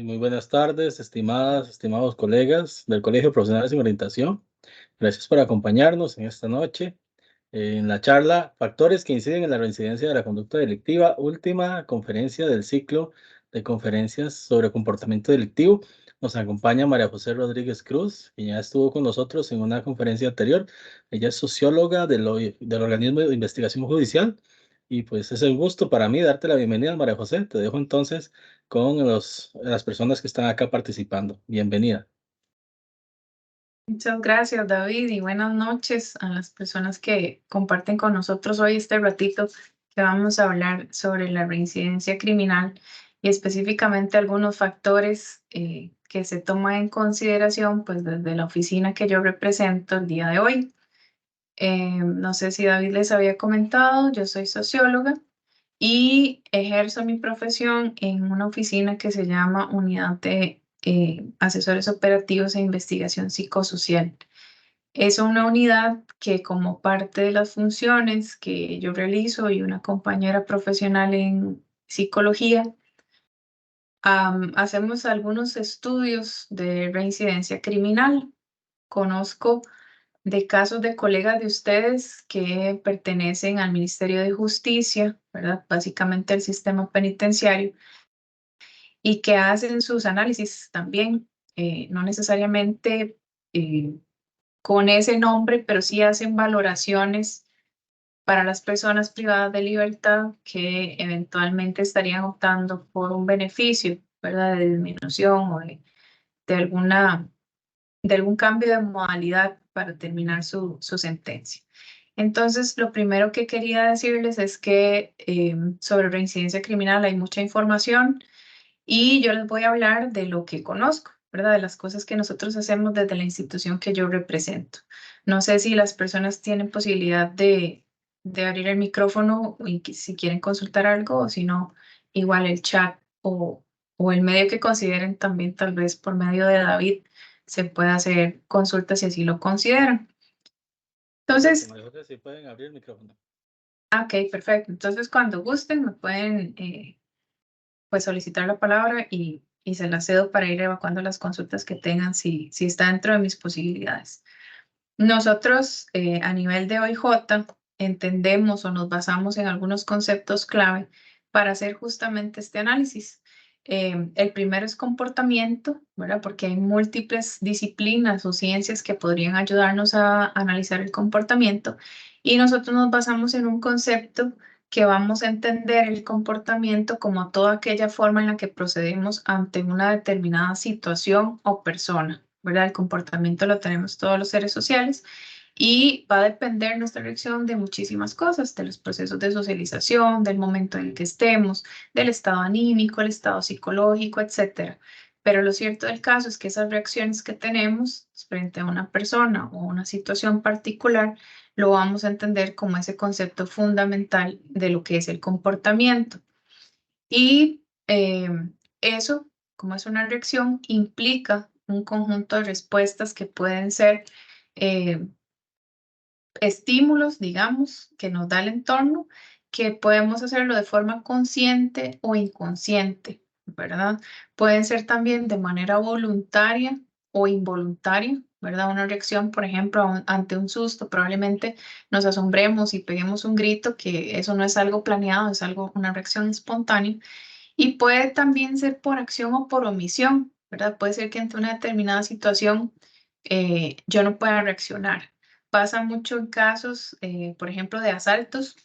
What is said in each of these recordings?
Muy buenas tardes, estimados colegas del Colegio de Profesionales en Orientación. Gracias por acompañarnos en esta noche en la charla Factores que inciden en la reincidencia de la conducta delictiva, última conferencia del ciclo de conferencias sobre comportamiento delictivo. Nos acompaña María José Rodríguez Cruz, que ya estuvo con nosotros en una conferencia anterior. Ella es socióloga del organismo de investigación judicial y pues es un gusto para mí darte la bienvenida, María José. Te dejo entonces con las personas que están acá participando. Bienvenida. Muchas gracias, David, y buenas noches a las personas que comparten con nosotros hoy este ratito que vamos a hablar sobre la reincidencia criminal y específicamente algunos factores que se toman en consideración pues desde la oficina que yo represento el día de hoy. No sé si David les había comentado, yo soy socióloga y ejerzo mi profesión en una oficina que se llama Unidad de Asesores Operativos e Investigación Psicosocial. Es una unidad que como parte de las funciones que yo realizo y una compañera profesional en psicología, hacemos algunos estudios de reincidencia criminal. Conozco de casos de colegas de ustedes que pertenecen al Ministerio de Justicia, ¿verdad? Básicamente el sistema penitenciario, y que hacen sus análisis también, no necesariamente con ese nombre, pero sí hacen valoraciones para las personas privadas de libertad que eventualmente estarían optando por un beneficio, ¿verdad? De disminución o de alguna de algún cambio de modalidad para terminar su sentencia. Entonces, lo primero que quería decirles es que sobre reincidencia criminal hay mucha información y yo les voy a hablar de lo que conozco, ¿verdad? De las cosas que nosotros hacemos desde la institución que yo represento. No sé si las personas tienen posibilidad de abrir el micrófono y si quieren consultar algo o si no, igual el chat o el medio que consideren también, tal vez por medio de David, se puede hacer consultas si así lo consideran. Perfecto, Entonces, María José, si pueden abrir el micrófono. ok, perfecto. Entonces, cuando gusten, me pueden pues solicitar la palabra y se la cedo para ir evacuando las consultas que tengan si está dentro de mis posibilidades. Nosotros a nivel de OIJ entendemos o nos basamos en algunos conceptos clave para hacer justamente este análisis. El primero es comportamiento, ¿verdad? Porque hay múltiples disciplinas o ciencias que podrían ayudarnos a analizar el comportamiento y nosotros nos basamos en un concepto que vamos a entender el comportamiento como toda aquella forma en la que procedemos ante una determinada situación o persona, ¿verdad? El comportamiento lo tenemos todos los seres sociales y va a depender nuestra reacción de muchísimas cosas, de los procesos de socialización, del momento en el que estemos, del estado anímico, el estado psicológico, etcétera. Pero lo cierto del caso es que esas reacciones que tenemos frente a una persona o una situación particular lo vamos a entender como ese concepto fundamental de lo que es el comportamiento. Y eso, como es una reacción, implica un conjunto de respuestas que pueden ser eh, estímulos, digamos, que nos da el entorno, que podemos hacerlo de forma consciente o inconsciente, ¿verdad? Pueden ser también de manera voluntaria o involuntaria, ¿verdad? Una reacción, por ejemplo, ante un susto, probablemente nos asombremos y peguemos un grito, que eso no es algo planeado, es algo, una reacción espontánea. Y puede también ser por acción o por omisión, ¿verdad? Puede ser que ante una determinada situación yo no pueda reaccionar. Pasa mucho en casos, por ejemplo, de asaltos,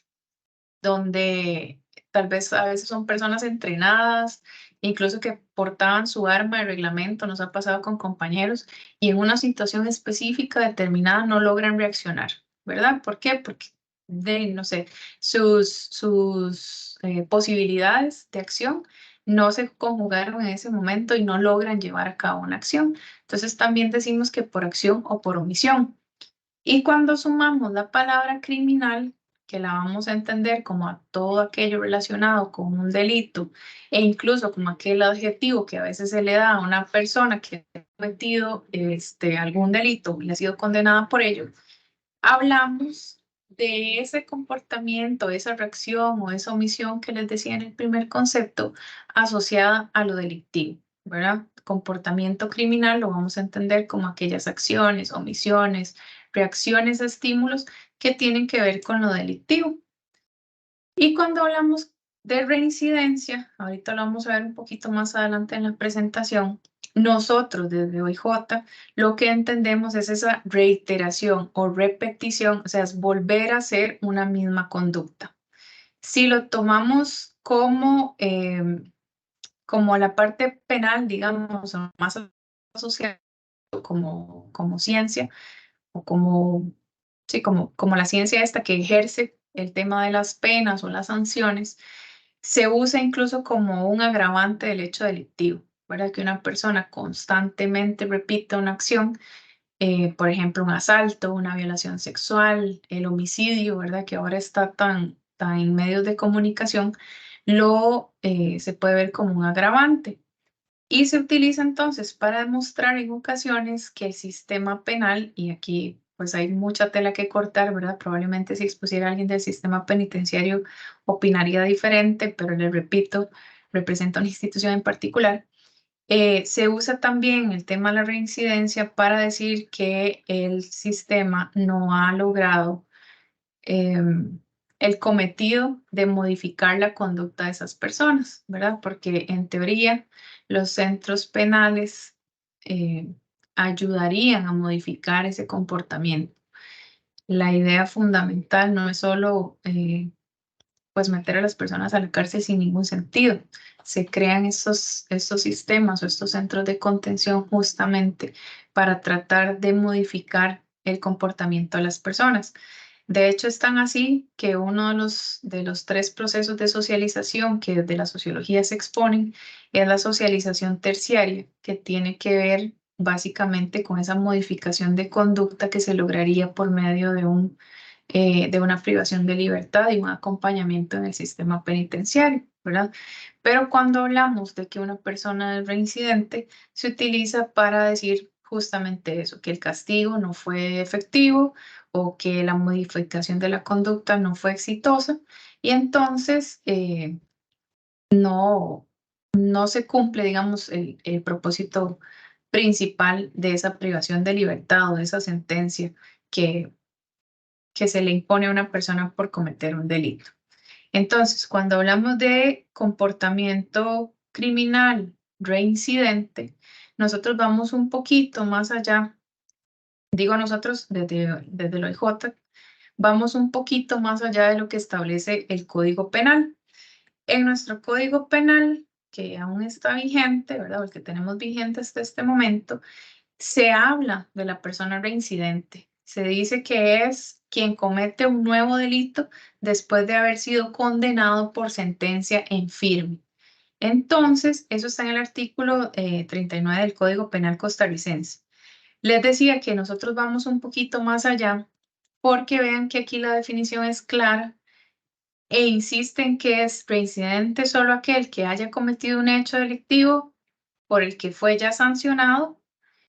donde tal vez a veces son personas entrenadas, incluso que portaban su arma de reglamento, nos ha pasado con compañeros, y en una situación específica determinada no logran reaccionar, ¿verdad? ¿Por qué? Porque no sé, sus posibilidades de acción no se conjugaron en ese momento y no logran llevar a cabo una acción. Entonces también decimos que por acción o por omisión. Y cuando sumamos la palabra criminal, que la vamos a entender como a todo aquello relacionado con un delito e incluso como aquel adjetivo que a veces se le da a una persona que ha cometido algún delito y ha sido condenada por ello, hablamos de ese comportamiento, esa reacción o esa omisión que les decía en el primer concepto asociada a lo delictivo. ¿verdad? Comportamiento criminal lo vamos a entender como aquellas acciones, omisiones, reacciones a estímulos que tienen que ver con lo delictivo. Y cuando hablamos de reincidencia, ahorita lo vamos a ver un poquito más adelante en la presentación, nosotros desde OIJ lo que entendemos es esa reiteración o repetición, o sea, es volver a hacer una misma conducta. Si lo tomamos como la parte penal, digamos, o más asociado como ciencia, o sí, como la ciencia esta que ejerce el tema de las penas o las sanciones, se usa incluso como un agravante del hecho delictivo, ¿verdad? Que una persona constantemente repita una acción, por ejemplo, un asalto, una violación sexual, el homicidio, ¿verdad? Que ahora está tan en medios de comunicación, se puede ver como un agravante. Y se utiliza entonces para demostrar en ocasiones que el sistema penal, y aquí pues hay mucha tela que cortar, ¿verdad? Probablemente si expusiera a alguien del sistema penitenciario opinaría diferente, pero le repito, representa una institución en particular. Se usa también el tema de la reincidencia para decir que el sistema no ha logrado el cometido de modificar la conducta de esas personas, ¿verdad? Porque en teoría los centros penales ayudarían a modificar ese comportamiento. La idea fundamental no es solo pues meter a las personas a la cárcel sin ningún sentido. Se crean estos sistemas o estos centros de contención justamente para tratar de modificar el comportamiento de las personas. De hecho, es tan así que uno de los 3 procesos de socialización que desde la sociología se exponen es la socialización terciaria, que tiene que ver básicamente con esa modificación de conducta que se lograría por medio de una privación de libertad y un acompañamiento en el sistema penitenciario, ¿verdad? Pero cuando hablamos de que una persona es reincidente, se utiliza para decir justamente eso, que el castigo no fue efectivo o que la modificación de la conducta no fue exitosa y entonces no se cumple, digamos, el propósito principal de esa privación de libertad o de esa sentencia que se le impone a una persona por cometer un delito. Entonces, cuando hablamos de comportamiento criminal reincidente, nosotros vamos un poquito más allá, digo nosotros desde el OIJ, vamos un poquito más allá de lo que establece el Código Penal. En nuestro Código Penal, que aún está vigente, ¿verdad? O el que tenemos vigente hasta este momento, se habla de la persona reincidente. Se dice que es quien comete un nuevo delito después de haber sido condenado por sentencia en firme. Entonces, eso está en el artículo 39 del Código Penal costarricense. Les decía que nosotros vamos un poquito más allá porque vean que aquí la definición es clara e insiste en que es reincidente solo aquel que haya cometido un hecho delictivo por el que fue ya sancionado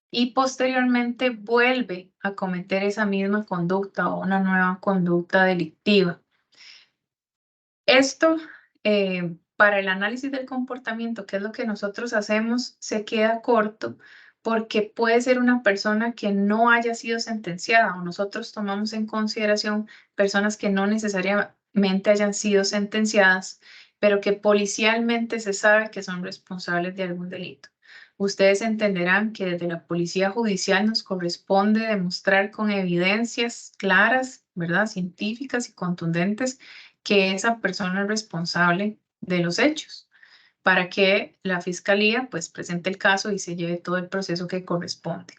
y posteriormente vuelve a cometer esa misma conducta o una nueva conducta delictiva. Esto, para el análisis del comportamiento, que es lo que nosotros hacemos, se queda corto porque puede ser una persona que no haya sido sentenciada o nosotros tomamos en consideración personas que no necesariamente hayan sido sentenciadas, pero que policialmente se sabe que son responsables de algún delito. Ustedes entenderán que desde la policía judicial nos corresponde demostrar con evidencias claras, ¿verdad? Científicas y contundentes que esa persona es responsable de los hechos para que la fiscalía pues presente el caso y se lleve todo el proceso que corresponde.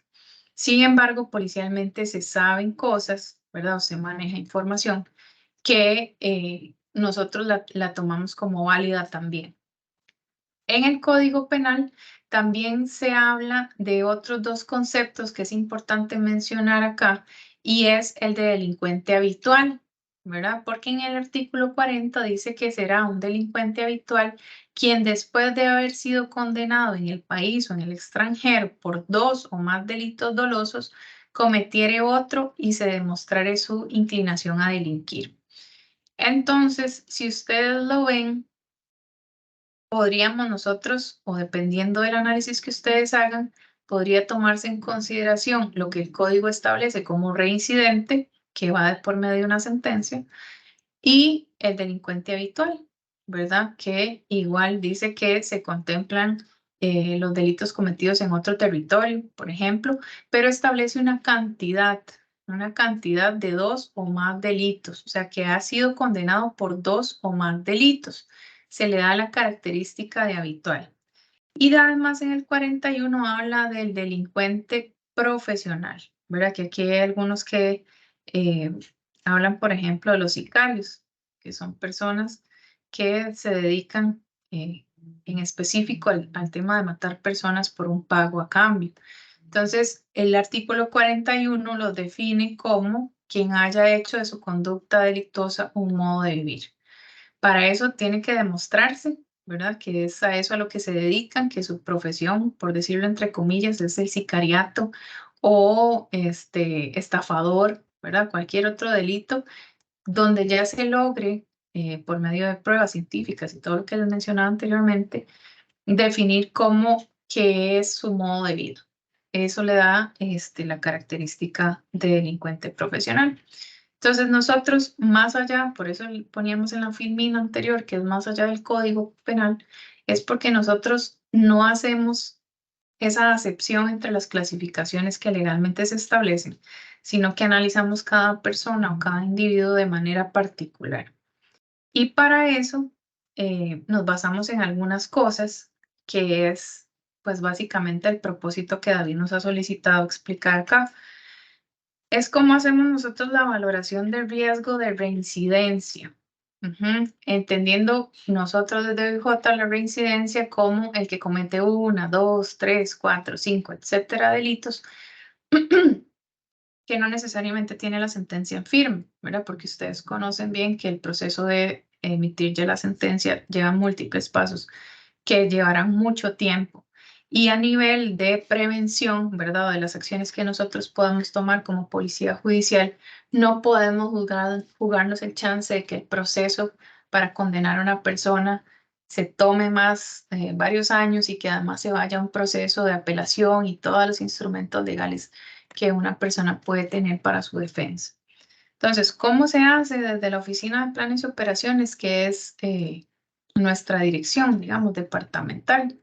Sin embargo, policialmente se saben cosas, ¿verdad? O se maneja información que nosotros la tomamos como válida también. En el Código Penal también se habla de otros 2 conceptos que es importante mencionar acá y es el de delincuente habitual, ¿verdad? Porque en el artículo 40 dice que será un delincuente habitual quien después de haber sido condenado en el país o en el extranjero por 2 o más delitos dolosos, cometiere otro y se demostrare su inclinación a delinquir. Entonces, si ustedes lo ven, podríamos nosotros, o dependiendo del análisis que ustedes hagan, podría tomarse en consideración lo que el código establece como reincidente, que va de por medio de una sentencia, y el delincuente habitual, ¿verdad? Que igual dice que se contemplan los delitos cometidos en otro territorio, por ejemplo, pero establece una cantidad de 2 o más delitos, o sea, que ha sido condenado por 2 o más delitos. Se le da la característica de habitual. Y además en el 41 habla del delincuente profesional, ¿verdad? Que aquí hay algunos que hablan, por ejemplo, de los sicarios, que son personas que se dedican en específico al tema de matar personas por un pago a cambio. Entonces, el artículo 41 los define como quien haya hecho de su conducta delictuosa un modo de vivir. Para eso tiene que demostrarse, ¿verdad? Que es a eso a lo que se dedican, que su profesión, por decirlo entre comillas, es el sicariato o estafador, ¿verdad? Cualquier otro delito donde ya se logre, por medio de pruebas científicas y todo lo que les mencionaba anteriormente, definir cómo qué es su modo de vida. Eso le da la característica de delincuente profesional. Entonces nosotros, más allá, por eso poníamos en la filmina anterior, que es más allá del código penal, es porque nosotros no hacemos esa acepción entre las clasificaciones que legalmente se establecen, sino que analizamos cada persona o cada individuo de manera particular. Y para eso nos basamos en algunas cosas, que es pues básicamente el propósito que David nos ha solicitado explicar acá. Es como hacemos nosotros la valoración del riesgo de reincidencia. Entendiendo nosotros desde BJ la reincidencia como el que comete 1, 2, 3, 4, 5, etcétera, delitos que no necesariamente tiene la sentencia en firme, ¿verdad? Porque ustedes conocen bien que el proceso de emitir ya la sentencia lleva múltiples pasos que llevarán mucho tiempo. Y a nivel de prevención, ¿verdad? De las acciones que nosotros podemos tomar como policía judicial, no podemos jugarnos el chance de que el proceso para condenar a una persona se tome más varios años y que además se vaya a un proceso de apelación y todos los instrumentos legales que una persona puede tener para su defensa. Entonces, ¿cómo se hace desde la Oficina de Planes y Operaciones, que es nuestra dirección, digamos, departamental?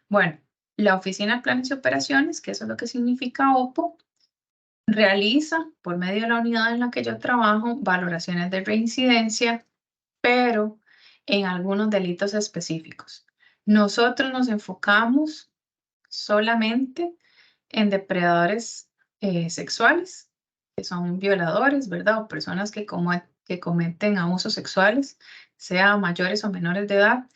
Bueno, la Oficina de Planes y Operaciones, que eso es lo que significa OPO, realiza, por medio de la unidad en la que yo trabajo, valoraciones de reincidencia, pero en algunos delitos específicos. Nosotros nos enfocamos solamente en depredadores sexuales, que son violadores, ¿verdad? O personas que cometen abusos sexuales, sea mayores o menores de edad,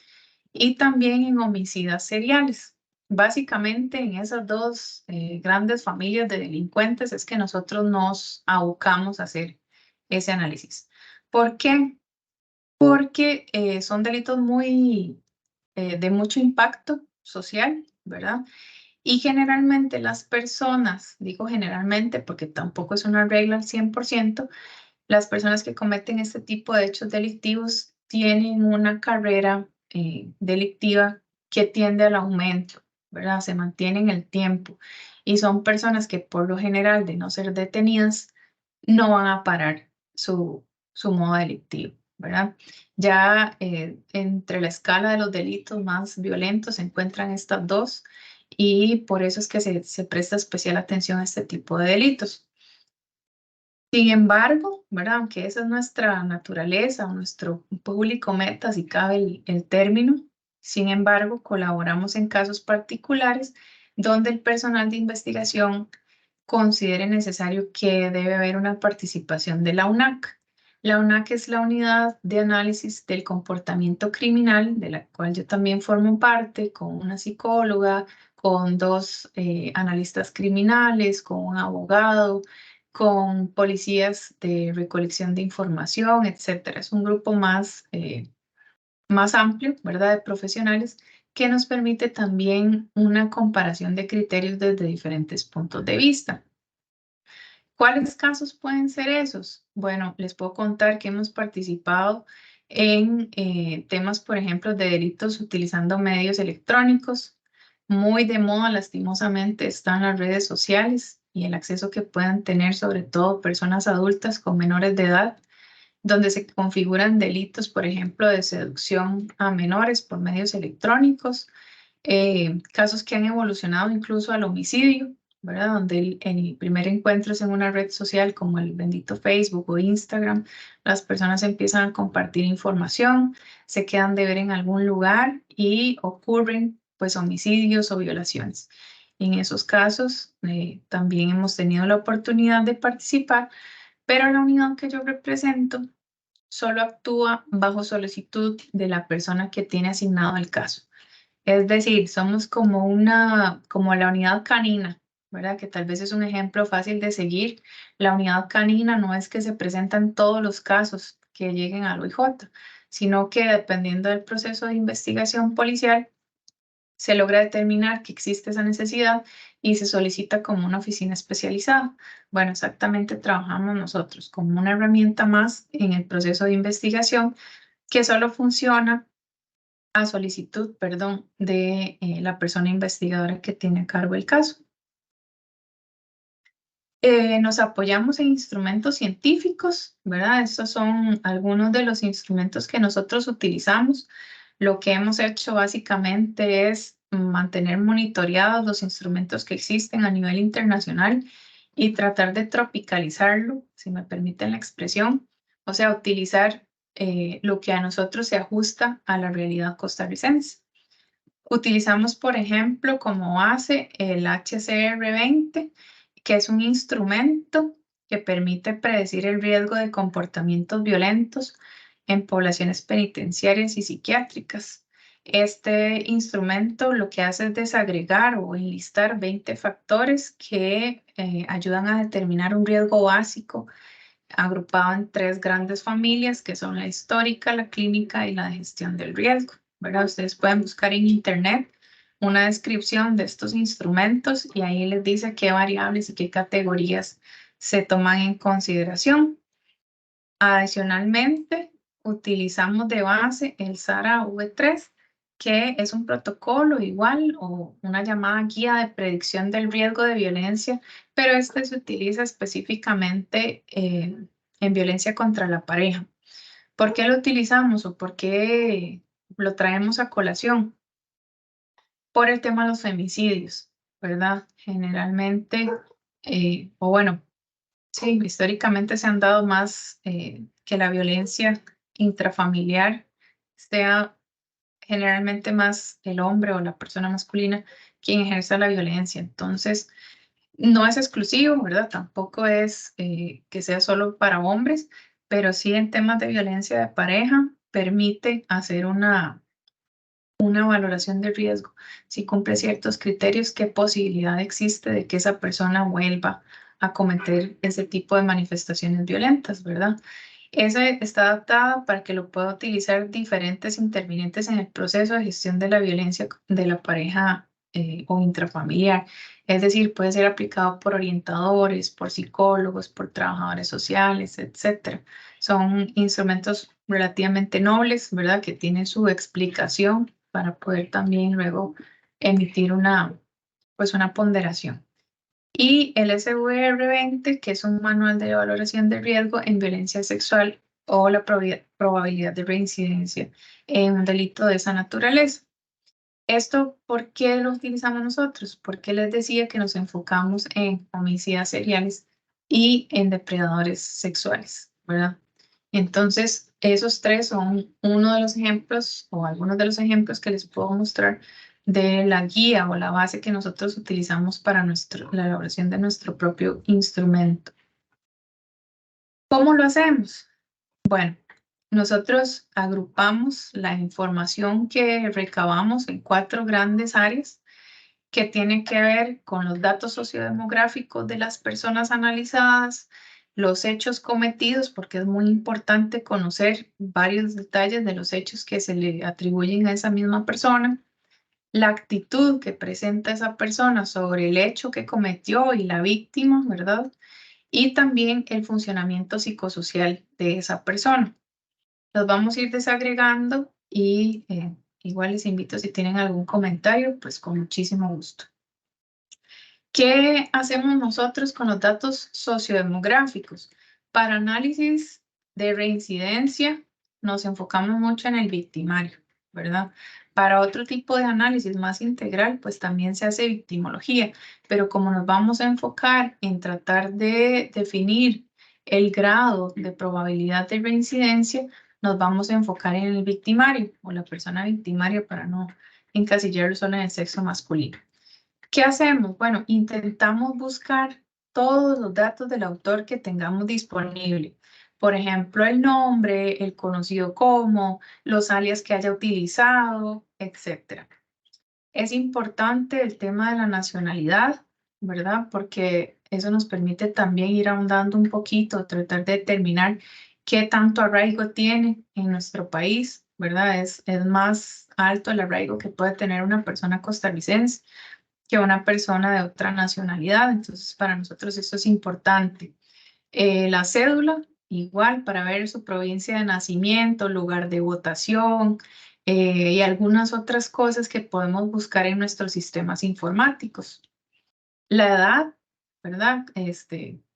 y también en homicidas seriales. Básicamente en esas dos grandes familias de delincuentes es que nosotros nos abocamos a hacer ese análisis. ¿Por qué? Porque son delitos de mucho impacto social, ¿verdad? Y generalmente las personas, digo generalmente porque tampoco es una regla al 100%, las personas que cometen este tipo de hechos delictivos tienen una carrera delictiva que tiende al aumento, ¿verdad? Se mantiene en el tiempo y son personas que por lo general, de no ser detenidas, no van a parar su modo delictivo, ¿verdad? Ya entre la escala de los delitos más violentos se encuentran estas dos y por eso es que se presta especial atención a este tipo de delitos. Sin embargo, ¿verdad? Aunque esa es nuestra naturaleza, nuestro público meta, si cabe el término, sin embargo, colaboramos en casos particulares donde el personal de investigación considere necesario que debe haber una participación de la UNAC. La UNAC es la unidad de análisis del comportamiento criminal, de la cual yo también formo parte, con una psicóloga, con dos analistas criminales, con un abogado, con policías de recolección de información, etcétera. Es un grupo más amplio, ¿verdad?, de profesionales que nos permite también una comparación de criterios desde diferentes puntos de vista. ¿Cuáles casos pueden ser esos? Bueno, les puedo contar que hemos participado en temas, por ejemplo, de delitos utilizando medios electrónicos. Muy de moda, lastimosamente, están las redes sociales y el acceso que puedan tener, sobre todo personas adultas con menores de edad, donde se configuran delitos, por ejemplo, de seducción a menores por medios electrónicos, casos que han evolucionado incluso al homicidio, ¿verdad? Donde el primer encuentro es en una red social como el bendito Facebook o Instagram, las personas empiezan a compartir información, se quedan de ver en algún lugar y ocurren pues homicidios o violaciones. En esos casos también hemos tenido la oportunidad de participar, pero la unidad que yo represento solo actúa bajo solicitud de la persona que tiene asignado el caso. Es decir, somos como la unidad canina, ¿verdad? Que tal vez es un ejemplo fácil de seguir. La unidad canina no es que se presentan todos los casos que lleguen al OIJ, sino que dependiendo del proceso de investigación policial, se logra determinar que existe esa necesidad y se solicita como una oficina especializada. Bueno, exactamente trabajamos nosotros como una herramienta más en el proceso de investigación que solo funciona a solicitud, perdón, de la persona investigadora que tiene a cargo el caso. Nos apoyamos en instrumentos científicos, ¿verdad? Estos son algunos de los instrumentos que nosotros utilizamos. Lo que hemos hecho básicamente es mantener monitoreados los instrumentos que existen a nivel internacional y tratar de tropicalizarlo, si me permiten la expresión, o sea, utilizar lo que a nosotros se ajusta a la realidad costarricense. Utilizamos, por ejemplo, como base el HCR20, que es un instrumento que permite predecir el riesgo de comportamientos violentos en poblaciones penitenciarias y psiquiátricas. Este instrumento lo que hace es desagregar o enlistar 20 factores que ayudan a determinar un riesgo básico agrupado en 3 grandes familias, que son la histórica, la clínica y la de gestión del riesgo, ¿verdad? Ustedes pueden buscar en internet una descripción de estos instrumentos y ahí les dice qué variables y qué categorías se toman en consideración. Adicionalmente, utilizamos de base el SARA V3, que es un protocolo igual o una llamada guía de predicción del riesgo de violencia, pero este se utiliza específicamente en violencia contra la pareja. ¿Por qué lo utilizamos o por qué lo traemos a colación? Por el tema de los femicidios, ¿verdad? Generalmente, o bueno, sí, históricamente se han dado más que la violencia intrafamiliar sea generalmente más el hombre o la persona masculina quien ejerce la violencia. Entonces, no es exclusivo, ¿verdad? Tampoco es que sea solo para hombres, pero sí en temas de violencia de pareja permite hacer una valoración de riesgo. Si cumple ciertos criterios, ¿qué posibilidad existe de que esa persona vuelva a cometer ese tipo de manifestaciones violentas, ¿verdad? Esa está adaptada para que lo pueda utilizar diferentes intervinientes en el proceso de gestión de la violencia de la pareja o intrafamiliar. Es decir, puede ser aplicado por orientadores, por psicólogos, por trabajadores sociales, etcétera. Son instrumentos relativamente nobles, ¿verdad? Que tienen su explicación para poder también luego emitir pues una ponderación. Y el SVR20, que es un manual de valoración de riesgo en violencia sexual o la probabilidad de reincidencia en un delito de esa naturaleza. ¿Esto por qué lo utilizamos nosotros? Porque les decía que nos enfocamos en homicidas seriales y en depredadores sexuales, ¿verdad? Entonces, esos 3 son uno de los ejemplos o algunos de los ejemplos que les puedo mostrar de la guía o la base que nosotros utilizamos para la elaboración de nuestro propio instrumento. ¿Cómo lo hacemos? Bueno, nosotros agrupamos la información que recabamos en 4 grandes áreas que tienen que ver con los datos sociodemográficos de las personas analizadas, los hechos cometidos, porque es muy importante conocer varios detalles de los hechos que se le atribuyen a esa misma persona, la actitud que presenta esa persona sobre el hecho que cometió y la víctima, ¿verdad? Y también el funcionamiento psicosocial de esa persona. Los vamos a ir desagregando y igual les invito si tienen algún comentario, pues con muchísimo gusto. ¿Qué hacemos nosotros con los datos sociodemográficos? Para análisis de reincidencia nos enfocamos mucho en el victimario, ¿verdad? Para otro tipo de análisis más integral, pues también se hace victimología, pero como nos vamos a enfocar en tratar de definir el grado de probabilidad de reincidencia, nos vamos a enfocar en el victimario o la persona victimaria para no encasillarlo solo en el sexo masculino. ¿Qué hacemos? Bueno, intentamos buscar todos los datos del autor que tengamos disponible. Por ejemplo, el nombre, el conocido como, los alias que haya utilizado, etc. Es importante el tema de la nacionalidad, ¿verdad? Porque eso nos permite también ir ahondando un poquito, tratar de determinar qué tanto arraigo tiene en nuestro país, ¿verdad? Es más alto el arraigo que puede tener una persona costarricense que una persona de otra nacionalidad. Entonces, para nosotros eso es importante. La cédula, igual, para ver su provincia de nacimiento, lugar de votación y algunas otras cosas que podemos buscar en nuestros sistemas informáticos. La edad, ¿verdad?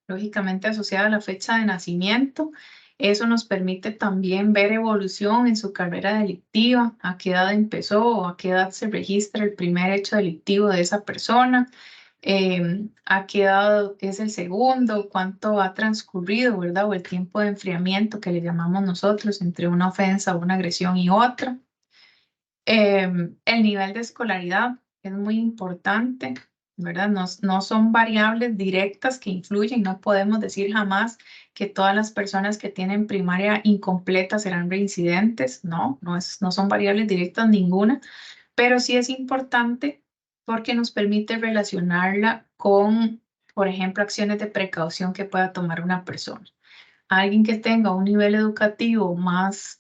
Lógicamente asociada a la fecha de nacimiento. Eso nos permite también ver evolución en su carrera delictiva, a qué edad empezó o a qué edad se registra el primer hecho delictivo de esa persona, a qué edad es el segundo, cuánto ha transcurrido, ¿verdad? O el tiempo de enfriamiento que le llamamos nosotros entre una ofensa o una agresión y otra. El nivel de escolaridad es muy importante, ¿verdad? No son variables directas que influyen, no podemos decir jamás que todas las personas que tienen primaria incompleta serán reincidentes, no son variables directas ninguna, pero sí es importante porque nos permite relacionarla con, por ejemplo, acciones de precaución que pueda tomar una persona. Alguien que tenga un nivel educativo más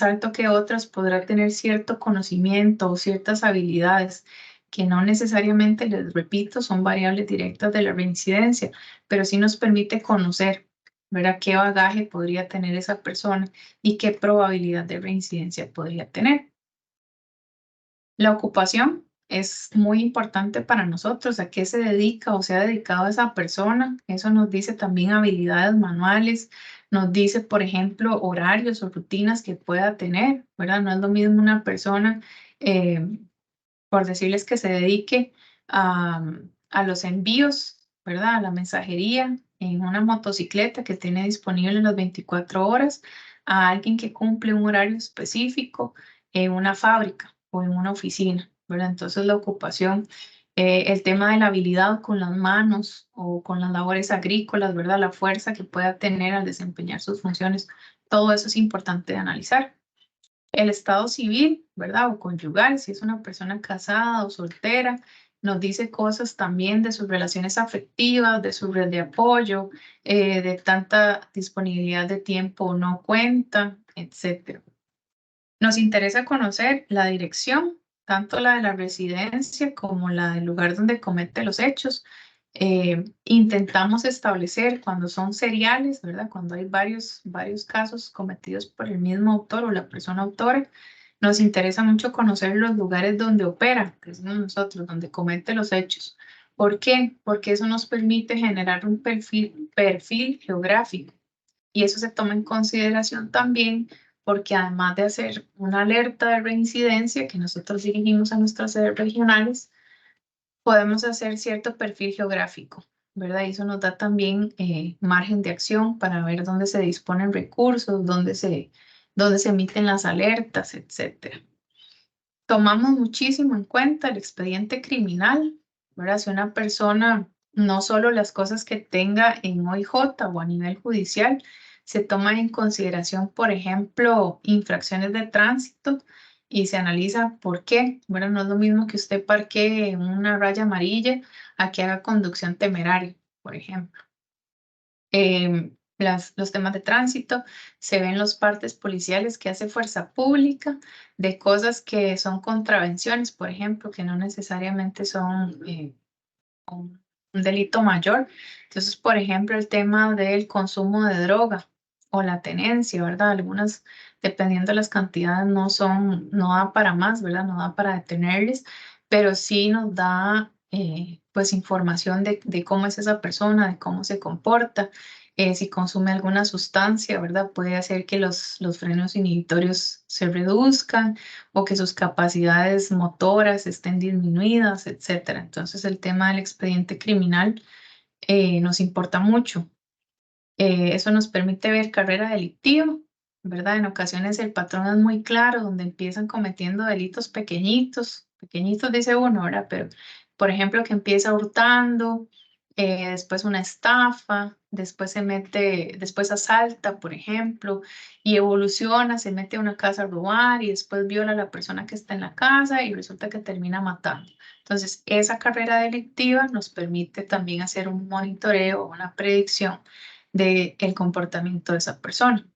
alto que otras podrá tener cierto conocimiento o ciertas habilidades que no necesariamente, les repito, son variables directas de la reincidencia, pero sí nos permite conocer, ¿verdad? Qué bagaje podría tener esa persona y qué probabilidad de reincidencia podría tener. La ocupación es muy importante para nosotros, a qué se dedica o se ha dedicado esa persona. Eso nos dice también habilidades manuales, nos dice, por ejemplo, horarios o rutinas que pueda tener, ¿verdad? No es lo mismo una persona, por decirles que se dedique a los envíos, ¿verdad? A la mensajería en una motocicleta que tiene disponible las 24 horas, a alguien que cumple un horario específico en una fábrica o en una oficina, ¿verdad? Entonces la ocupación, el tema de la habilidad con las manos o con las labores agrícolas, ¿verdad? La fuerza que pueda tener al desempeñar sus funciones, todo eso es importante de analizar. El estado civil, ¿verdad? O conyugal, si es una persona casada o soltera, nos dice cosas también de sus relaciones afectivas, de su red de apoyo, de tanta disponibilidad de tiempo o no cuenta, etc. Nos interesa conocer la dirección, tanto la de la residencia como la del lugar donde comete los hechos. Intentamos establecer cuando son seriales, ¿verdad? Cuando hay varios casos cometidos por el mismo autor o la persona autora, nos interesa mucho conocer los lugares donde opera, que es nosotros, donde comete los hechos. ¿Por qué? Porque eso nos permite generar un perfil geográfico y eso se toma en consideración también porque además de hacer una alerta de reincidencia que nosotros dirigimos a nuestras sedes regionales, podemos hacer cierto perfil geográfico, ¿verdad? Y eso nos da también margen de acción para ver dónde se disponen recursos, dónde se emiten las alertas, etc. Tomamos muchísimo en cuenta el expediente criminal, ¿verdad? Si una persona, no solo las cosas que tenga en OIJ o a nivel judicial, se toman en consideración, por ejemplo, infracciones de tránsito y se analiza por qué. Bueno, no es lo mismo que usted parquee en una raya amarilla a que haga conducción temeraria, por ejemplo. Los temas de tránsito, se ven los partes policiales que hace fuerza pública, de cosas que son contravenciones, por ejemplo, que no necesariamente son un delito mayor. Entonces, por ejemplo, el tema del consumo de droga o la tenencia, ¿verdad? Algunas, dependiendo de las cantidades, no da para más, ¿verdad? No da para detenerles, pero sí nos da pues información de cómo es esa persona, de cómo se comporta. Si consume alguna sustancia, ¿verdad? Puede hacer que los frenos inhibitorios se reduzcan o que sus capacidades motoras estén disminuidas, etcétera. Entonces, el tema del expediente criminal nos importa mucho. Eso nos permite ver carrera delictiva, ¿verdad? En ocasiones el patrón es muy claro, donde empiezan cometiendo delitos pequeñitos, pequeñitos dice uno, ¿verdad? Pero, por ejemplo, que empieza hurtando, después una estafa, después asalta, por ejemplo, y evoluciona, se mete a una casa a robar y después viola a la persona que está en la casa y resulta que termina matando. Entonces, esa carrera delictiva nos permite también hacer un monitoreo, una predicción del comportamiento de esa persona.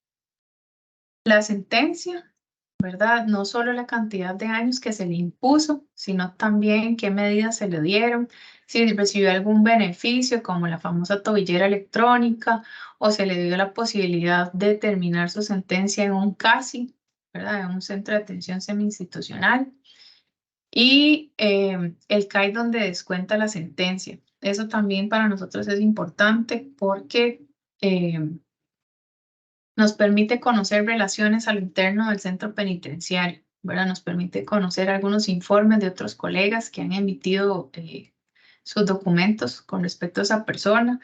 La sentencia, ¿verdad? No solo la cantidad de años que se le impuso, sino también qué medidas se le dieron, si recibió algún beneficio como la famosa tobillera electrónica o se le dio la posibilidad de terminar su sentencia en un CASI, ¿verdad? En un centro de atención semi-institucional. Y el CAI donde descuenta la sentencia. Eso también para nosotros es importante porque nos permite conocer relaciones a lo interno del centro penitenciario, ¿verdad? Nos permite conocer algunos informes de otros colegas que han emitido sus documentos con respecto a esa persona.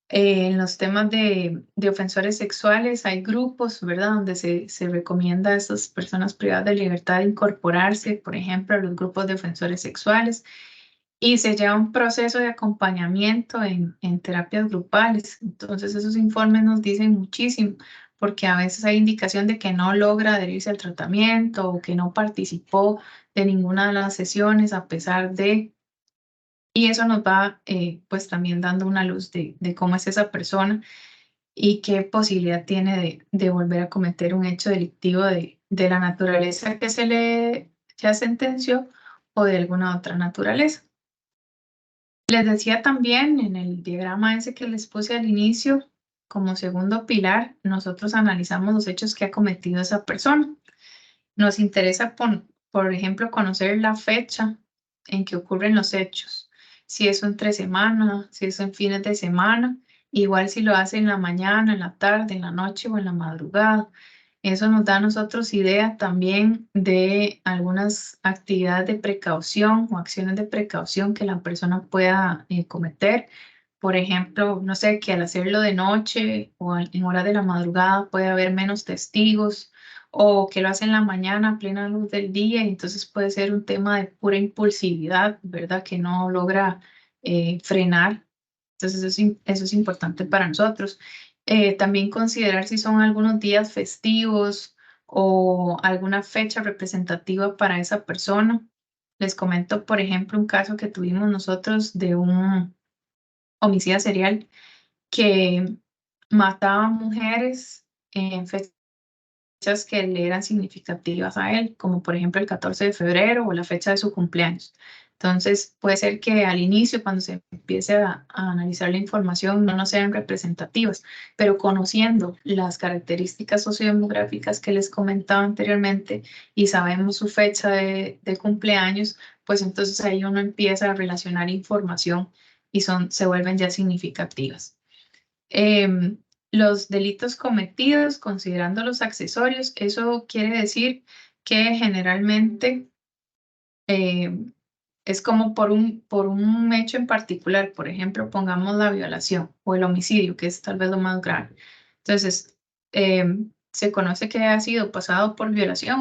En los temas de ofensores sexuales hay grupos, ¿verdad? Donde se recomienda a esas personas privadas de libertad incorporarse, por ejemplo, a los grupos de ofensores sexuales. Y se lleva un proceso de acompañamiento en terapias grupales. Entonces, esos informes nos dicen muchísimo, porque a veces hay indicación de que no logra adherirse al tratamiento o que no participó de ninguna de las sesiones a pesar de... Y eso nos va pues también dando una luz de cómo es esa persona y qué posibilidad tiene de volver a cometer un hecho delictivo de la naturaleza que se le ya sentenció o de alguna otra naturaleza. Les decía también en el diagrama ese que les puse al inicio, como segundo pilar, nosotros analizamos los hechos que ha cometido esa persona. Nos interesa, por ejemplo, conocer la fecha en que ocurren los hechos. Si es entre semana, si es en fines de semana, igual si lo hace en la mañana, en la tarde, en la noche o en la madrugada. Eso nos da a nosotros idea también de algunas actividades de precaución o acciones de precaución que la persona pueda cometer. Por ejemplo, no sé, que al hacerlo de noche o en horas de la madrugada puede haber menos testigos o que lo hace en la mañana a plena luz del día y entonces puede ser un tema de pura impulsividad, ¿verdad? Que no logra frenar. Entonces eso es importante para nosotros. También considerar si son algunos días festivos o alguna fecha representativa para esa persona. Les comento, por ejemplo, un caso que tuvimos nosotros de un homicida serial que mataba mujeres en fechas que le eran significativas a él, como por ejemplo el 14 de febrero o la fecha de su cumpleaños. Entonces, puede ser que al inicio, cuando se empiece a analizar la información, no nos sean representativas, pero conociendo las características sociodemográficas que les comentaba anteriormente y sabemos su fecha de cumpleaños, pues entonces ahí uno empieza a relacionar información y se vuelven ya significativas. Los delitos cometidos, considerando los accesorios, eso quiere decir que generalmente es como por un hecho en particular. Por ejemplo, pongamos la violación o el homicidio, que es tal vez lo más grave. Entonces, se conoce que ha sido pasado por violación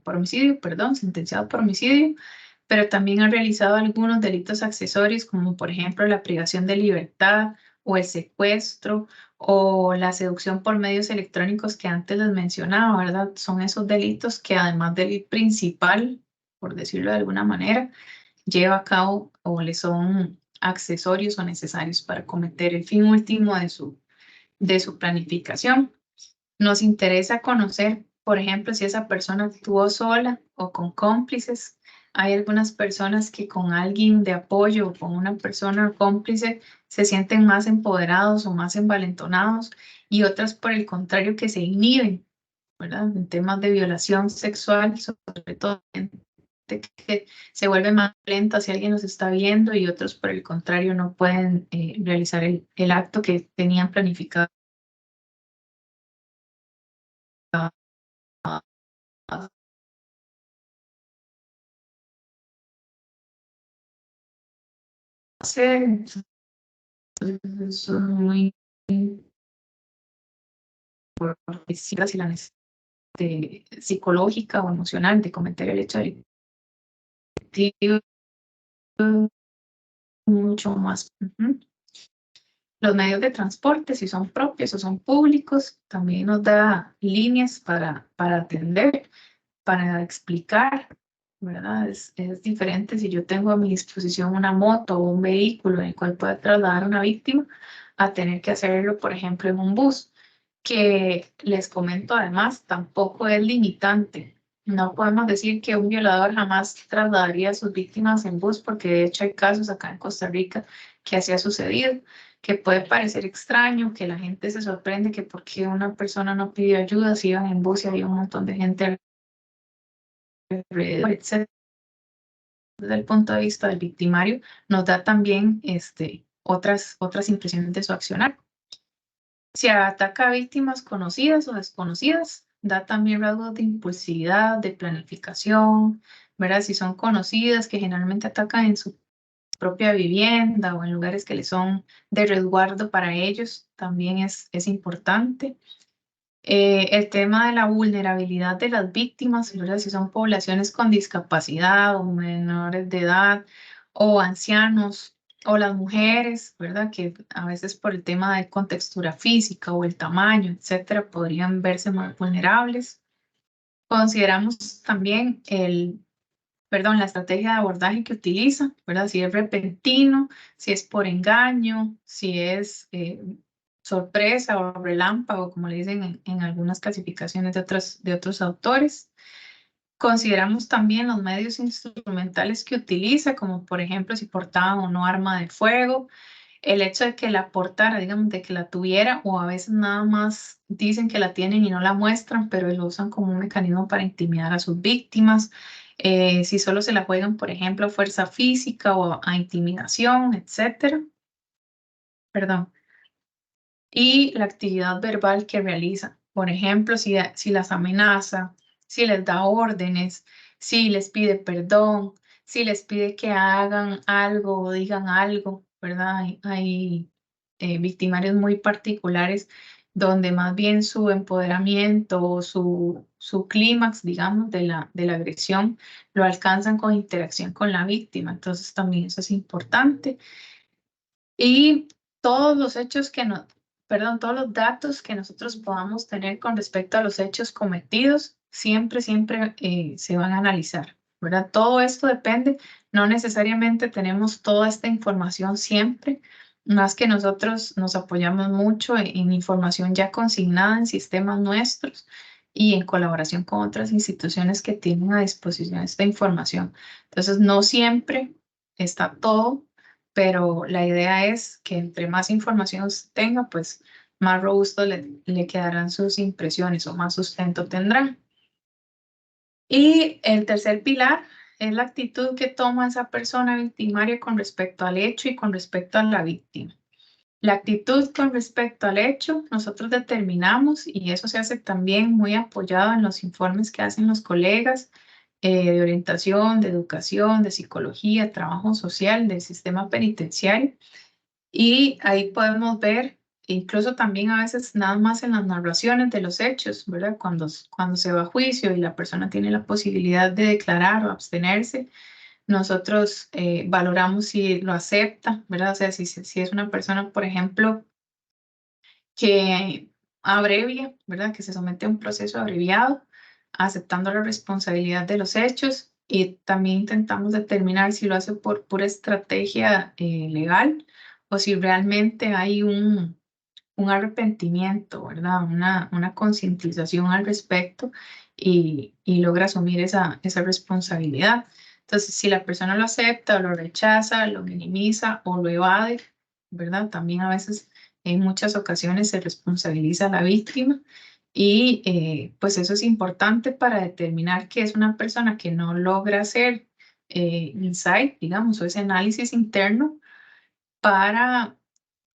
por homicidio, perdón, sentenciado por homicidio, pero también ha realizado algunos delitos accesorios, como por ejemplo la privación de libertad o el secuestro o la seducción por medios electrónicos que antes les mencionaba, ¿verdad? Son esos delitos que además del principal, por decirlo de alguna manera, lleva a cabo o le son accesorios o necesarios para cometer el fin último de su planificación. Nos interesa conocer, por ejemplo, si esa persona actuó sola o con cómplices. Hay algunas personas que con alguien de apoyo o con una persona cómplice se sienten más empoderados o más envalentonados y otras por el contrario que se inhiben, ¿verdad? En temas de violación sexual, sobre todo gente que se vuelve más lenta si alguien los está viendo y otros por el contrario no pueden realizar el acto que tenían planificado hacer. Entonces, eso es muy importante si la necesidad psicológica o emocional de cometer el hecho delictivo mucho más. Los medios de transporte, si son propios o son públicos, también nos da líneas para atender, para explicar, ¿verdad? Es diferente si yo tengo a mi disposición una moto o un vehículo en el cual pueda trasladar a una víctima, a tener que hacerlo, por ejemplo, en un bus, que les comento además, tampoco es limitante. No podemos decir que un violador jamás trasladaría a sus víctimas en bus, porque de hecho hay casos acá en Costa Rica que así ha sucedido, que puede parecer extraño, que la gente se sorprende que por qué una persona no pidió ayuda si iban en bus y había un montón de gente alrededor, etc. Desde el punto de vista del victimario, nos da también otras impresiones de su accionar. Si ataca a víctimas conocidas o desconocidas, da también rasgos de impulsividad, de planificación, ¿verdad? Si son conocidas, que generalmente atacan en su propia vivienda o en lugares que les son de resguardo para ellos, también es importante. El tema de la vulnerabilidad de las víctimas, ¿verdad? Si son poblaciones con discapacidad o menores de edad o ancianos o las mujeres, ¿verdad? Que a veces por el tema de contextura física o el tamaño, etcétera, podrían verse más vulnerables. Consideramos también la estrategia de abordaje que utiliza, ¿verdad? Si es repentino, si es por engaño, si es sorpresa o relámpago, como le dicen en algunas clasificaciones de otros autores. Consideramos también los medios instrumentales que utiliza, como por ejemplo si portaban o no arma de fuego, el hecho de que la portara, digamos, de que la tuviera, o a veces nada más dicen que la tienen y no la muestran, pero lo usan como un mecanismo para intimidar a sus víctimas. Si solo se la juegan, por ejemplo, a fuerza física o a intimidación, etcétera. Perdón. Y la actividad verbal que realiza. Por ejemplo, si las amenaza, si les da órdenes, si les pide perdón, si les pide que hagan algo o digan algo, ¿verdad? Hay victimarios muy particulares donde más bien su empoderamiento o su clímax, digamos, de la agresión lo alcanzan con interacción con la víctima. Entonces también eso es importante. Y todos los hechos que no, perdón, todos los datos que nosotros podamos tener con respecto a los hechos cometidos, siempre se van a analizar, ¿verdad? Todo esto depende, no necesariamente tenemos toda esta información siempre, más que nosotros nos apoyamos mucho en información ya consignada en sistemas nuestros y en colaboración con otras instituciones que tienen a disposición esta información. Entonces, no siempre está todo, pero la idea es que entre más información tenga, pues más robusto le quedarán sus impresiones o más sustento tendrán. Y el tercer pilar es la actitud que toma esa persona victimaria con respecto al hecho y con respecto a la víctima. La actitud con respecto al hecho, nosotros determinamos, y eso se hace también muy apoyado en los informes que hacen los colegas de orientación, de educación, de psicología, trabajo social, del sistema penitenciario. Y ahí podemos ver, incluso también a veces nada más en las narraciones de los hechos, ¿verdad? Cuando se va a juicio y la persona tiene la posibilidad de declarar o abstenerse, nosotros valoramos si lo acepta, ¿verdad? O sea, si es una persona, por ejemplo, que abrevia, ¿verdad? Que se somete a un proceso abreviado, aceptando la responsabilidad de los hechos y también intentamos determinar si lo hace por pura estrategia legal o si realmente hay un arrepentimiento, ¿verdad? Una concientización al respecto y logra asumir esa responsabilidad. Entonces, si la persona lo acepta o lo rechaza, lo minimiza o lo evade, ¿verdad? También a veces, en muchas ocasiones, se responsabiliza a la víctima y pues eso es importante para determinar que es una persona que no logra hacer insight, digamos, o ese análisis interno para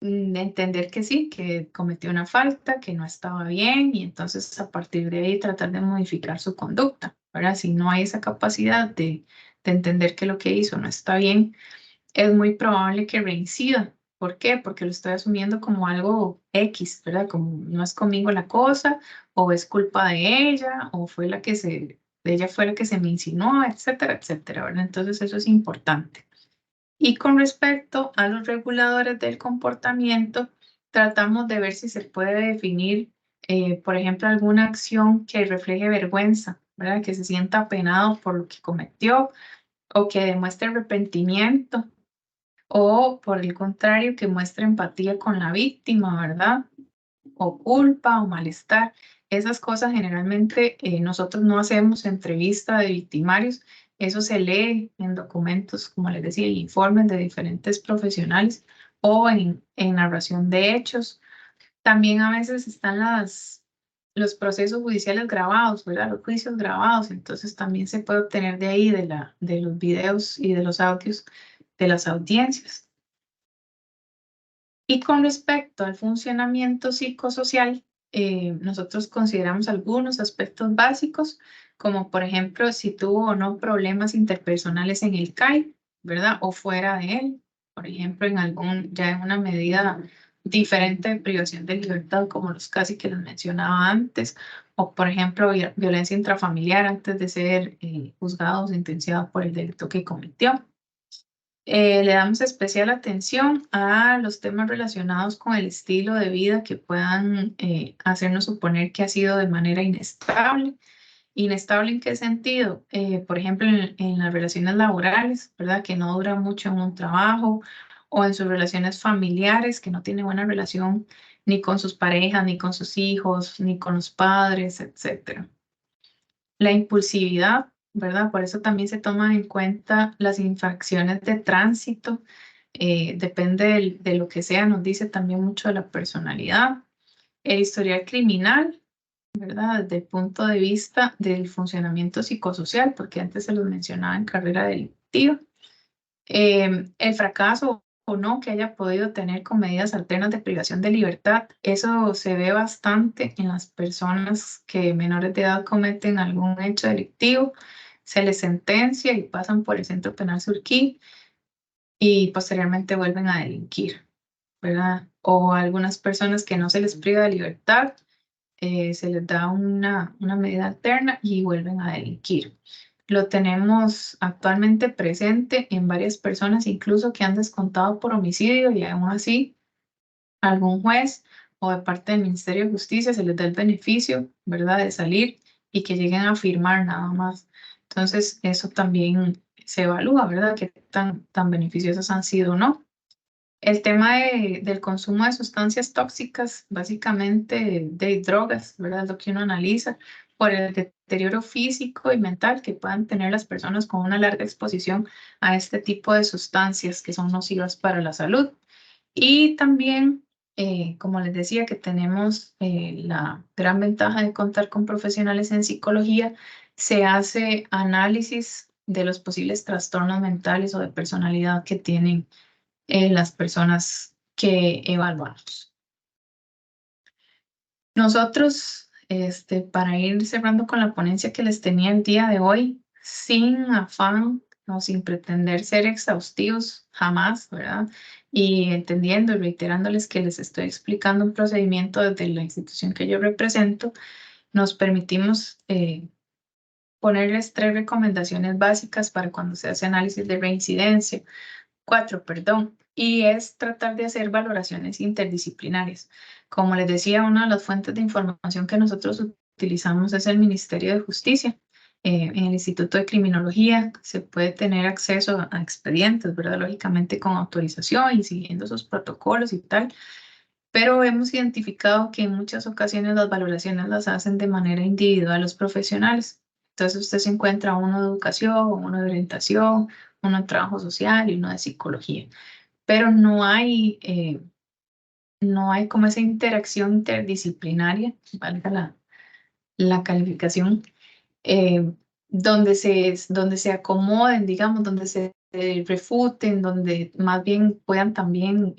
entender que sí, que cometió una falta, que no estaba bien y entonces a partir de ahí tratar de modificar su conducta. Ahora, si no hay esa capacidad de entender que lo que hizo no está bien, es muy probable que reincida. ¿Por qué? Porque lo estoy asumiendo como algo X, ¿verdad? Como no es conmigo la cosa, o es culpa de ella, o fue la que ella fue la que se me insinuó, etcétera, etcétera, ¿verdad? Entonces eso es importante. Y con respecto a los reguladores del comportamiento, tratamos de ver si se puede definir, por ejemplo, alguna acción que refleje vergüenza, ¿verdad? Que se sienta apenado por lo que cometió o que demuestre arrepentimiento o, por el contrario, que muestre empatía con la víctima, ¿verdad? O culpa o malestar. Esas cosas generalmente nosotros no hacemos entrevista de victimarios. Eso se lee en documentos, como les decía, en informes de diferentes profesionales o en narración de hechos. También a veces están los procesos judiciales grabados, ¿verdad? Los juicios grabados. Entonces también se puede obtener de ahí, de los videos y de los audios de las audiencias. Y con respecto al funcionamiento psicosocial, nosotros consideramos algunos aspectos básicos, como por ejemplo si tuvo o no problemas interpersonales en el CAI, ¿verdad? O fuera de él, por ejemplo, ya en una medida diferente de privación de libertad, como los casos que les mencionaba antes, o por ejemplo, violencia intrafamiliar antes de ser juzgado o sentenciado por el delito que cometió. Le damos especial atención a los temas relacionados con el estilo de vida que puedan hacernos suponer que ha sido de manera inestable. ¿Inestable en qué sentido? Por ejemplo, en las relaciones laborales, ¿verdad? Que no dura mucho en un trabajo o en sus relaciones familiares, que no tiene buena relación ni con sus parejas, ni con sus hijos, ni con los padres, etcétera. La impulsividad, ¿verdad? Por eso también se toman en cuenta las infracciones de tránsito. Depende de lo que sea, nos dice también mucho de la personalidad. El historial criminal, ¿verdad? Desde el punto de vista del funcionamiento psicosocial, porque antes se los mencionaba en carrera delictiva. El fracaso o no que haya podido tener con medidas alternas de privación de libertad, eso se ve bastante en las personas que menores de edad cometen algún hecho delictivo, se les sentencia y pasan por el Centro Penal Surquí y posteriormente vuelven a delinquir, ¿verdad? O algunas personas que no se les priva de libertad, se les da una medida alterna y vuelven a delinquir. Lo tenemos actualmente presente en varias personas, incluso que han descontado por homicidio y aún así algún juez o de parte del Ministerio de Justicia se les da el beneficio, ¿verdad?, de salir y que lleguen a firmar nada más. Entonces, eso también se evalúa, ¿verdad?, qué tan beneficiosos han sido o no. El tema del consumo de sustancias tóxicas, básicamente de drogas, ¿verdad? Es lo que uno analiza por el deterioro físico y mental que puedan tener las personas con una larga exposición a este tipo de sustancias que son nocivas para la salud. Y también, como les decía, que tenemos la gran ventaja de contar con profesionales en psicología, se hace análisis de los posibles trastornos mentales o de personalidad que tienen las personas que evaluamos. Nosotros, para ir cerrando con la ponencia que les tenía el día de hoy, sin afán o sin pretender ser exhaustivos, jamás, ¿verdad? Y entendiendo y reiterándoles que les estoy explicando un procedimiento desde la institución que yo represento, nos permitimos ponerles 3 recomendaciones básicas para cuando se hace análisis de reincidencia. 4, perdón, y es tratar de hacer valoraciones interdisciplinarias. Como les decía, una de las fuentes de información que nosotros utilizamos es el Ministerio de Justicia. En el Instituto de Criminología se puede tener acceso a expedientes, ¿verdad? Lógicamente con autorización y siguiendo esos protocolos y tal, pero hemos identificado que en muchas ocasiones las valoraciones las hacen de manera individual los profesionales. Entonces usted se encuentra uno de educación, uno de orientación, uno de trabajo social y uno de psicología. Pero no hay como esa interacción interdisciplinaria, valga la calificación, eh, donde se acomoden, digamos, donde se refuten, donde más bien puedan también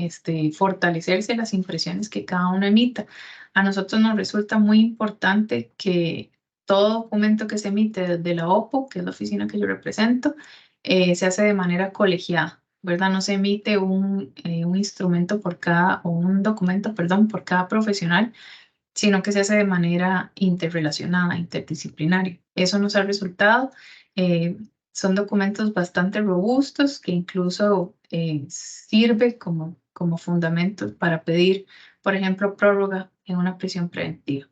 fortalecerse las impresiones que cada uno emita. A nosotros nos resulta muy importante que todo documento que se emite desde la OPO, que es la oficina que yo represento, se hace de manera colegiada, ¿verdad? No se emite un instrumento por cada, o un documento, perdón, por cada profesional, sino que se hace de manera interrelacionada, interdisciplinaria. Eso nos ha resultado. eh, Son documentos bastante robustos que incluso sirve como fundamento para pedir, por ejemplo, prórroga en una prisión preventiva.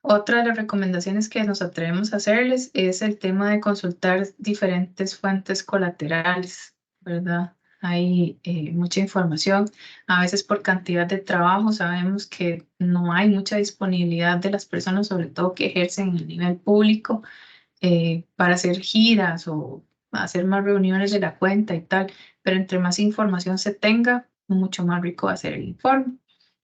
Otra de las recomendaciones que nos atrevemos a hacerles es el tema de consultar diferentes fuentes colaterales, ¿verdad? Hay mucha información. A veces por cantidad de trabajo sabemos que no hay mucha disponibilidad de las personas, sobre todo que ejercen en el nivel público, para hacer giras o hacer más reuniones de la cuenta y tal. Pero entre más información se tenga, mucho más rico va a ser el informe.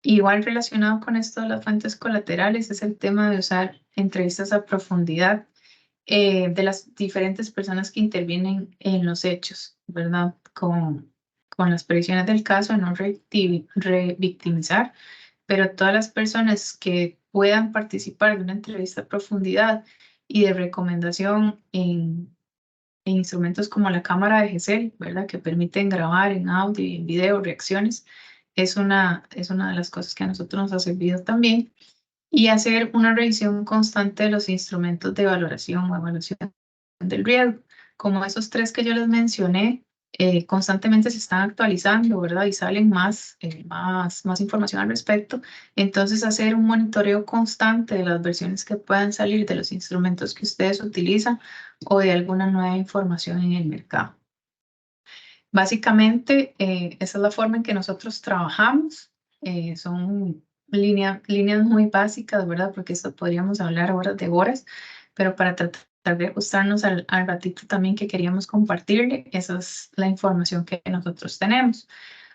Igual relacionado con esto de las fuentes colaterales es el tema de usar entrevistas a profundidad de las diferentes personas que intervienen en los hechos, ¿verdad? Con las previsiones del caso de no revictimizar, pero todas las personas que puedan participar de una entrevista a profundidad y de recomendación en instrumentos como la cámara de Gesell, ¿verdad? Que permiten grabar en audio y en video reacciones, es una de las cosas que a nosotros nos ha servido también. Y hacer una revisión constante de los instrumentos de valoración o evaluación del riesgo. Como esos tres que yo les mencioné, constantemente se están actualizando, ¿verdad? Y salen más información al respecto. Entonces, hacer un monitoreo constante de las versiones que puedan salir de los instrumentos que ustedes utilizan o de alguna nueva información en el mercado. Básicamente, esa es la forma en que nosotros trabajamos. Son líneas muy básicas, ¿verdad? Porque esto podríamos hablar horas de horas, pero para tratar de ajustarnos al ratito también que queríamos compartirle, esa es la información que nosotros tenemos.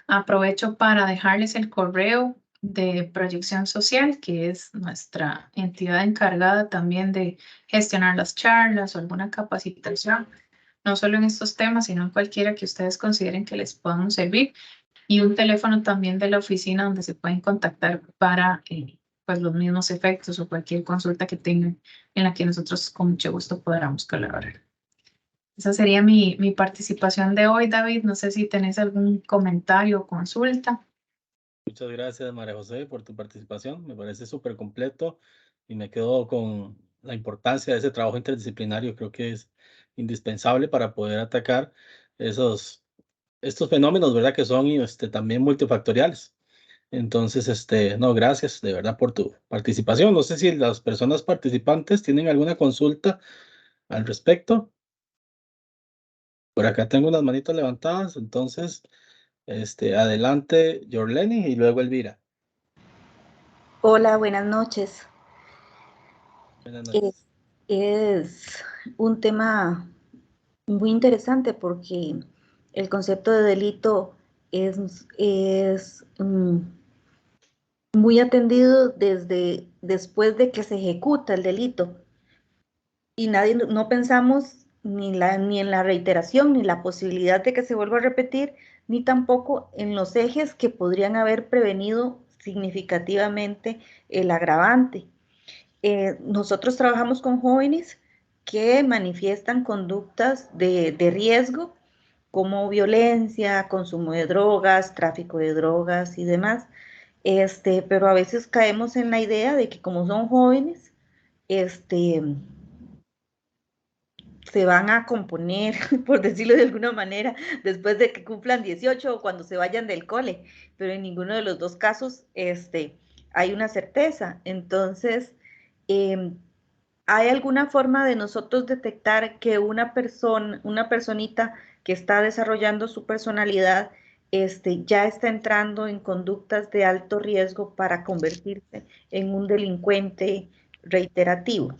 Aprovecho para dejarles el correo de Proyección Social, que es nuestra entidad encargada también de gestionar las charlas o alguna capacitación, no solo en estos temas, sino en cualquiera que ustedes consideren que les podamos servir. Y un teléfono también de la oficina donde se pueden contactar para pues los mismos efectos o cualquier consulta que tengan en la que nosotros con mucho gusto podamos colaborar. Esa sería mi participación de hoy, David. No sé si tenés algún comentario o consulta. Muchas gracias, María José, por tu participación. Me parece súper completo y me quedo con la importancia de ese trabajo interdisciplinario. Creo que es indispensable para poder atacar estos fenómenos, ¿verdad? Que son también multifactoriales. Entonces, no, gracias de verdad por tu participación. No sé si las personas participantes tienen alguna consulta al respecto. Por acá tengo unas manitas levantadas, entonces, adelante, Yorleni y luego Elvira. Hola, buenas noches. Buenas Es, noches. es un tema muy interesante porque el concepto de delito es muy atendido desde después de que se ejecuta el delito y no pensamos ni en la reiteración, ni la posibilidad de que se vuelva a repetir, ni tampoco en los ejes que podrían haber prevenido significativamente el agravante. Nosotros trabajamos con jóvenes que manifiestan conductas de riesgo como violencia, consumo de drogas, tráfico de drogas y demás. Pero a veces caemos en la idea de que como son jóvenes, este, se van a componer, por decirlo de alguna manera, después de que cumplan 18 o cuando se vayan del cole, pero en ninguno de los dos casos hay una certeza. Entonces, eh, ¿hay alguna forma de nosotros detectar que una personita que está desarrollando su personalidad, ya está entrando en conductas de alto riesgo para convertirse en un delincuente reiterativo?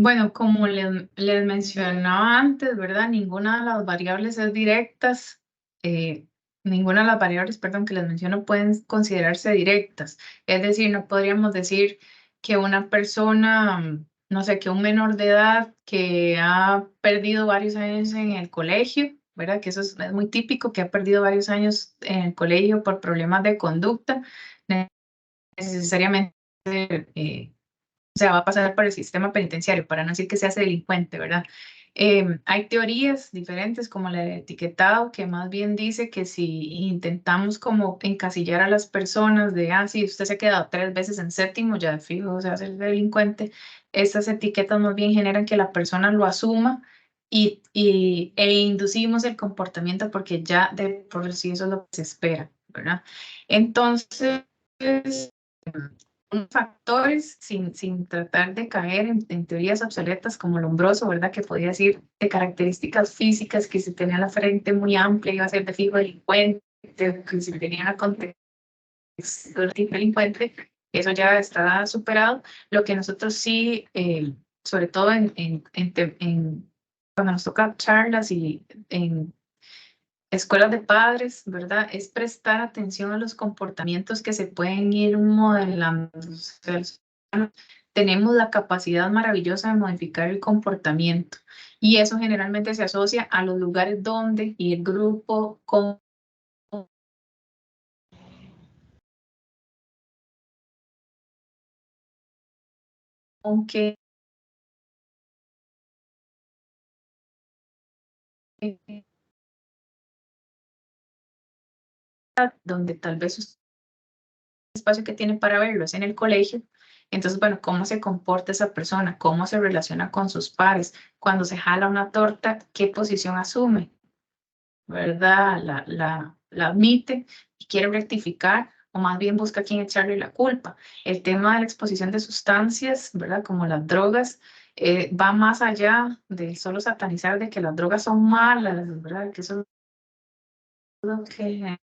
Bueno, como les mencionaba antes, ¿verdad? Ninguna de las variables es directas. Ninguna de las variables, perdón, que les menciono pueden considerarse directas. Es decir, no podríamos decir que una persona, no sé, que un menor de edad que ha perdido varios años en el colegio, ¿verdad? Que eso es muy típico, que ha perdido varios años en el colegio por problemas de conducta, necesariamente o sea, va a pasar por el sistema penitenciario, para no decir que se hace delincuente, ¿verdad? Hay teorías diferentes como la de etiquetado, que más bien dice que si intentamos como encasillar a las personas de, si usted se ha quedado 3 veces en séptimo, ya de fijo se hace el delincuente, estas etiquetas más bien generan que la persona lo asuma e inducimos el comportamiento porque ya de por sí eso es lo que se espera, ¿verdad? Entonces, factores sin tratar de caer en teorías obsoletas como Lombroso, ¿verdad? Que podía decir de características físicas, que si tenía la frente muy amplia iba a ser de fijo delincuente, que si tenía la contextura de tipo delincuente, eso ya está superado. Lo que nosotros sí, sobre todo cuando nos toca charlas y en escuelas de padres, ¿verdad? Es prestar atención a los comportamientos que se pueden ir modelando. O sea, tenemos la capacidad maravillosa de modificar el comportamiento y eso generalmente se asocia a los lugares donde y el grupo con que donde tal vez el espacio que tiene para verlo es en el colegio. Entonces, bueno, ¿cómo se comporta esa persona? ¿Cómo se relaciona con sus pares? Cuando se jala una torta, ¿qué posición asume? ¿Verdad? La admite y quiere rectificar o más bien busca a quien echarle la culpa. El tema de la exposición de sustancias, ¿verdad? Como las drogas, va más allá de solo satanizar de que las drogas son malas, ¿verdad? Que eso es lo que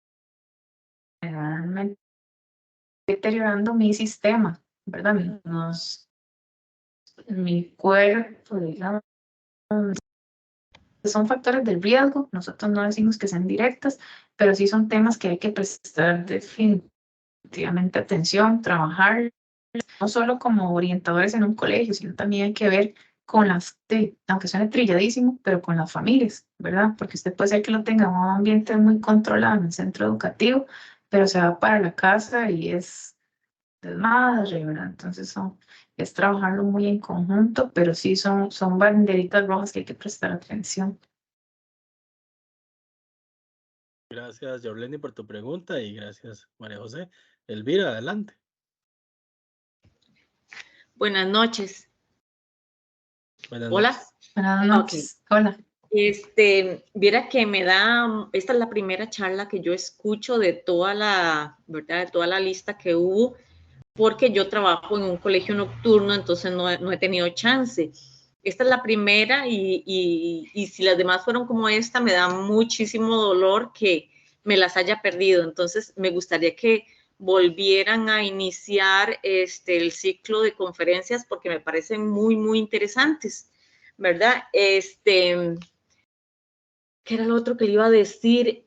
generalmente deteriorando mi sistema, ¿verdad? Mi cuerpo, digamos, son factores de riesgo. Nosotros no decimos que sean directas, pero sí son temas que hay que prestar definitivamente atención, trabajar, no solo como orientadores en un colegio, sino también hay que ver con aunque suene trilladísimo, pero con las familias, ¿verdad? Porque usted puede ser que lo tenga en un ambiente muy controlado en el centro educativo, pero se va para la casa y es desmadre, ¿verdad? Entonces es trabajarlo muy en conjunto, pero sí son banderitas rojas que hay que prestar atención. Gracias, Jorleni, por tu pregunta y gracias, María José. Elvira, adelante. Buenas noches. Buenas Hola. noches. Buenas noches. Okay. Hola. Viera que esta es la primera charla que yo escucho de toda la, ¿verdad? De toda la lista que hubo, porque yo trabajo en un colegio nocturno, entonces no he tenido chance. Esta es la primera y si las demás fueron como esta, me da muchísimo dolor que me las haya perdido. Entonces, me gustaría que volvieran a iniciar el ciclo de conferencias porque me parecen muy, muy interesantes, ¿verdad? ¿Qué era lo otro que le iba a decir?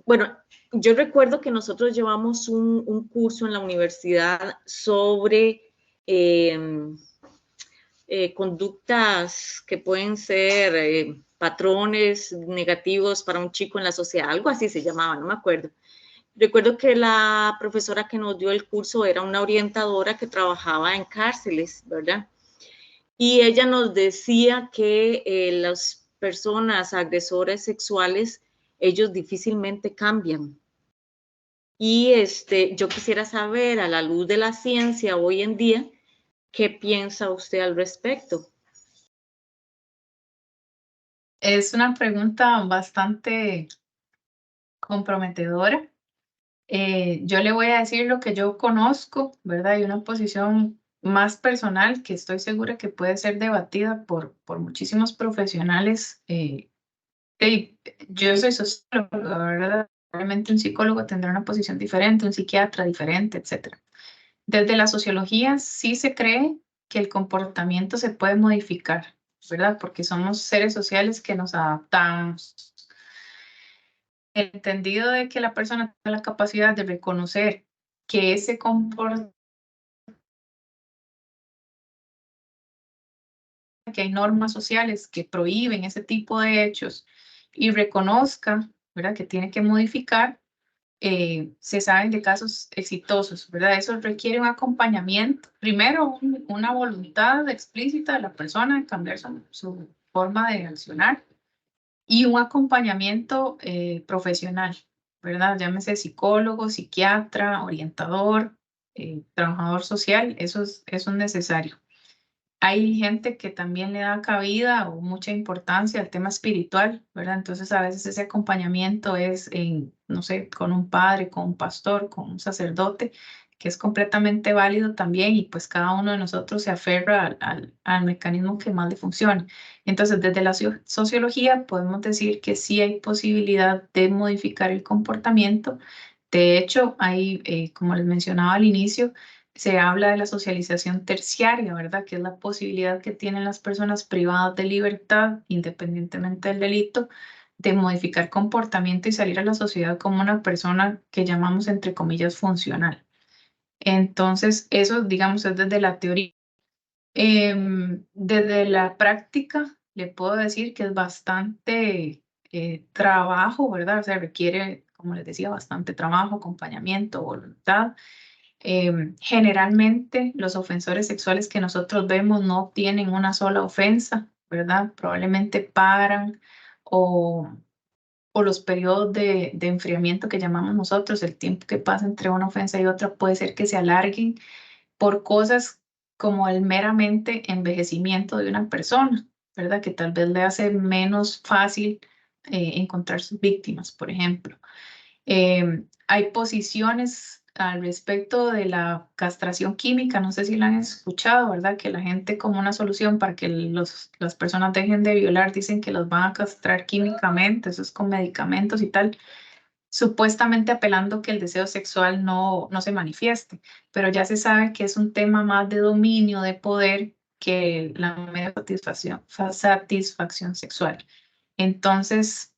Bueno, yo recuerdo que nosotros llevamos un curso en la universidad sobre conductas que pueden ser patrones negativos para un chico en la sociedad, algo así se llamaba, no me acuerdo. Recuerdo que la profesora que nos dio el curso era una orientadora que trabajaba en cárceles, ¿verdad? Y ella nos decía que las personas agresores sexuales, ellos difícilmente cambian. Y yo quisiera saber, a la luz de la ciencia hoy en día, ¿qué piensa usted al respecto? Es una pregunta bastante comprometedora. Yo le voy a decir lo que yo conozco, ¿verdad? Y una posición más personal que estoy segura que puede ser debatida por muchísimos profesionales. Yo soy socióloga, ¿verdad? Probablemente un psicólogo tendrá una posición diferente, un psiquiatra diferente, etc. Desde la sociología sí se cree que el comportamiento se puede modificar, ¿verdad? Porque somos seres sociales que nos adaptamos. El entendido de que la persona tiene la capacidad de reconocer que ese comportamiento, que hay normas sociales que prohíben ese tipo de hechos y reconozca, ¿verdad?, que tiene que modificar, se saben de casos exitosos, ¿verdad? Eso requiere un acompañamiento, primero una voluntad explícita de la persona de cambiar su forma de accionar y un acompañamiento profesional, ¿verdad? Llámese psicólogo, psiquiatra, orientador, trabajador social, eso es necesario. Hay gente que también le da cabida o mucha importancia al tema espiritual, ¿verdad? Entonces a veces ese acompañamiento es no sé, con un padre, con un pastor, con un sacerdote, que es completamente válido también y pues cada uno de nosotros se aferra al mecanismo que más le funcione. Entonces desde la sociología podemos decir que sí hay posibilidad de modificar el comportamiento. De hecho, hay, como les mencionaba al inicio, se habla de la socialización terciaria, ¿verdad? Que es la posibilidad que tienen las personas privadas de libertad, independientemente del delito, de modificar comportamiento y salir a la sociedad como una persona que llamamos, entre comillas, funcional. Entonces, eso, digamos, es desde la teoría. Desde la práctica, le puedo decir que es bastante trabajo, ¿verdad? O sea, requiere, como les decía, bastante trabajo, acompañamiento, voluntad. Generalmente los ofensores sexuales que nosotros vemos no tienen una sola ofensa, ¿verdad? Probablemente paran o, o los periodos de enfriamiento que llamamos nosotros, el tiempo que pasa entre una ofensa y otra puede ser que se alarguen por cosas como el meramente envejecimiento de una persona, ¿verdad? Que tal vez le hace menos fácil encontrar sus víctimas, por ejemplo. Hay posiciones al respecto de la castración química, no sé si la han escuchado, ¿verdad? Que la gente como una solución para que las personas dejen de violar dicen que los van a castrar químicamente, eso es con medicamentos y tal, supuestamente apelando que el deseo sexual no se manifieste, pero ya se sabe que es un tema más de dominio, de poder, que la mera satisfacción sexual. Entonces,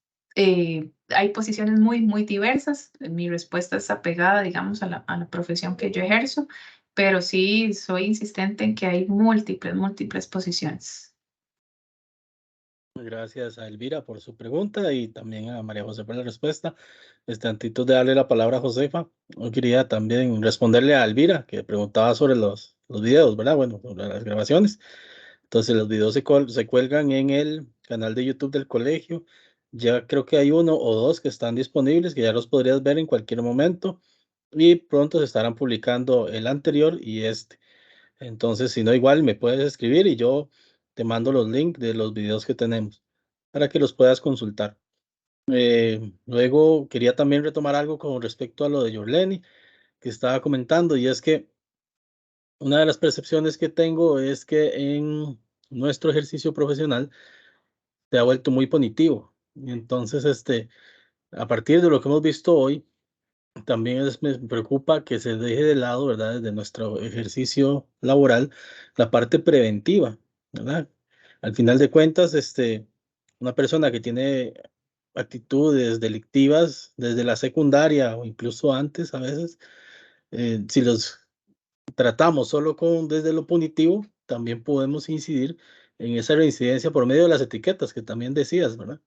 hay posiciones muy, muy diversas. Mi respuesta es apegada, digamos, a la profesión que yo ejerzo, pero sí soy insistente en que hay múltiples posiciones. Gracias a Elvira por su pregunta y también a María José por la respuesta. Antes de darle la palabra a Josefa, yo quería también responderle a Elvira, que preguntaba sobre los videos, ¿verdad? Bueno, sobre las grabaciones. Entonces, los videos se cuelgan en el canal de YouTube del colegio. Ya creo que hay uno o dos que están disponibles, que ya los podrías ver en cualquier momento. Y pronto se estarán publicando el anterior y este. Entonces, si no, igual me puedes escribir y yo te mando los links de los videos que tenemos para que los puedas consultar. Luego quería también retomar algo con respecto a lo de Yorleni que estaba comentando, y es que una de las percepciones que tengo es que en nuestro ejercicio profesional se ha vuelto muy punitivo. Y entonces, a partir de lo que hemos visto hoy, también me preocupa que se deje de lado, ¿verdad? Desde nuestro ejercicio laboral, la parte preventiva, ¿verdad? Al final de cuentas, una persona que tiene actitudes delictivas desde la secundaria o incluso antes a veces, si los tratamos solo desde lo punitivo, también podemos incidir en esa reincidencia por medio de las etiquetas que también decías, ¿verdad?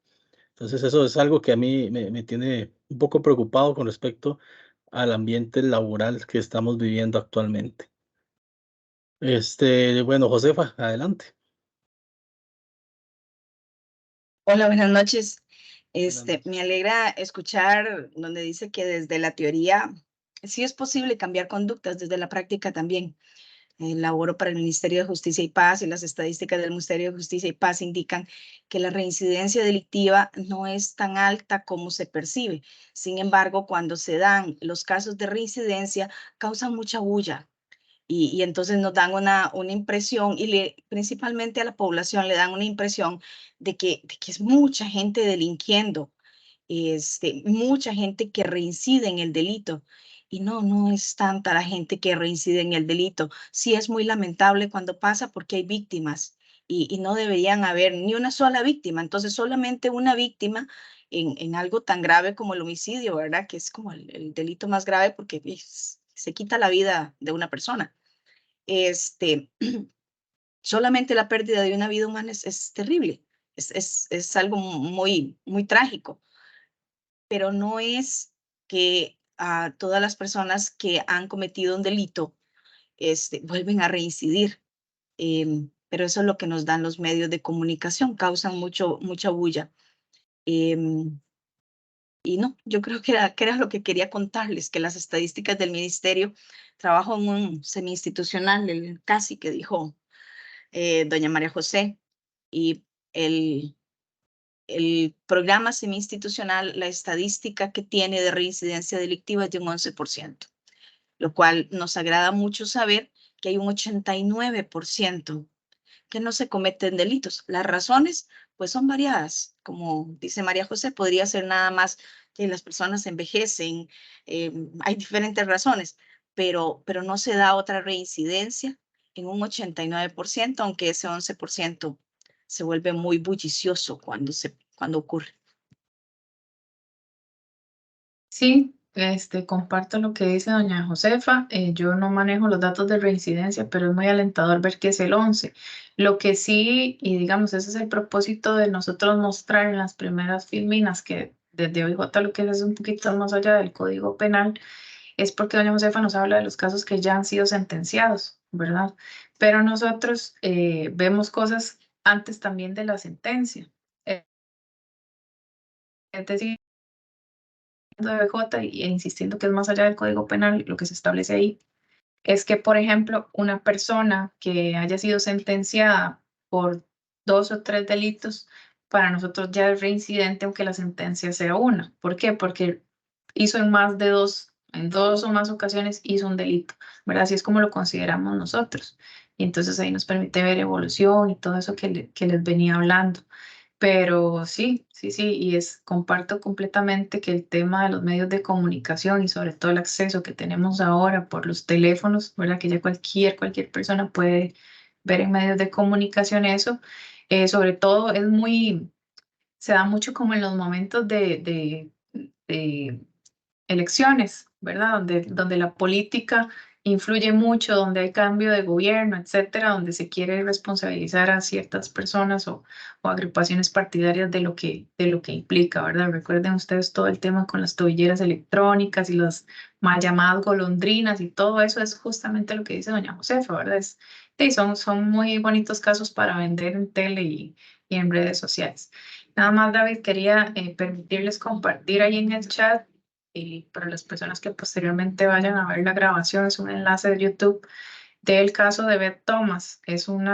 Entonces eso es algo que a mí me tiene un poco preocupado con respecto al ambiente laboral que estamos viviendo actualmente. Bueno, Josefa, adelante. Hola, buenas noches. Buenas noches. Me alegra escuchar donde dice que desde la teoría sí es posible cambiar conductas, desde la práctica también. Laboro para el Ministerio de Justicia y Paz y las estadísticas del Ministerio de Justicia y Paz indican que la reincidencia delictiva no es tan alta como se percibe. Sin embargo, cuando se dan los casos de reincidencia, causan mucha bulla. Y entonces nos dan una impresión, y principalmente a la población le dan una impresión de que es mucha gente delinquiendo, mucha gente que reincide en el delito. y no es tanta la gente que reincide en el delito. Sí es muy lamentable cuando pasa porque hay víctimas y no deberían haber ni una sola víctima. Entonces solamente una víctima en algo tan grave como el homicidio, ¿verdad? Que es como el delito más grave porque se quita la vida de una persona. Solamente la pérdida de una vida humana es terrible, es algo muy trágico, pero no es que a todas las personas que han cometido un delito vuelven a reincidir. Pero eso es lo que nos dan los medios de comunicación, causan mucha bulla. Y no, yo creo que era lo que quería contarles, que las estadísticas del ministerio, trabajo en un semi-institucional, el CASI que dijo doña María José, y el programa semi-institucional, la estadística que tiene de reincidencia delictiva es de un 11%, lo cual nos agrada mucho saber que hay un 89% que no se cometen delitos. Las razones, pues son variadas. Como dice María José, podría ser nada más que las personas envejecen, hay diferentes razones, pero no se da otra reincidencia en un 89%, aunque ese 11% se vuelve muy bullicioso cuando ocurre. Sí, comparto lo que dice doña Josefa. Yo no manejo los datos de reincidencia, pero es muy alentador ver que es el 11. Lo que sí, y digamos, ese es el propósito de nosotros mostrar en las primeras filminas, que desde OIJ lo que es un poquito más allá del Código Penal, es porque doña Josefa nos habla de los casos que ya han sido sentenciados, ¿verdad? Pero nosotros vemos cosas antes también de la sentencia. Es decir, de BJ e insistiendo que es más allá del Código Penal, lo que se establece ahí es que, por ejemplo, una persona que haya sido sentenciada por 2 o 3 delitos, para nosotros ya es reincidente aunque la sentencia sea una. ¿Por qué? Porque hizo en dos o más ocasiones hizo un delito, ¿verdad? Así es como lo consideramos nosotros. Y entonces ahí nos permite ver evolución y todo eso que les venía hablando. Pero sí, y comparto completamente que el tema de los medios de comunicación y sobre todo el acceso que tenemos ahora por los teléfonos, ¿verdad? Que ya cualquier persona puede ver en medios de comunicación eso, sobre todo se da mucho como en los momentos de elecciones, ¿verdad? Donde la política influye mucho, donde hay cambio de gobierno, etcétera, donde se quiere responsabilizar a ciertas personas o agrupaciones partidarias de lo que implica, ¿verdad? Recuerden ustedes todo el tema con las tobilleras electrónicas y las mal llamadas golondrinas y todo eso es justamente lo que dice doña Josefa, ¿verdad? Sí, son muy bonitos casos para vender en tele y en redes sociales. Nada más, David, quería permitirles compartir ahí en el chat y para las personas que posteriormente vayan a ver la grabación, es un enlace de YouTube del caso de Beth Thomas. Es un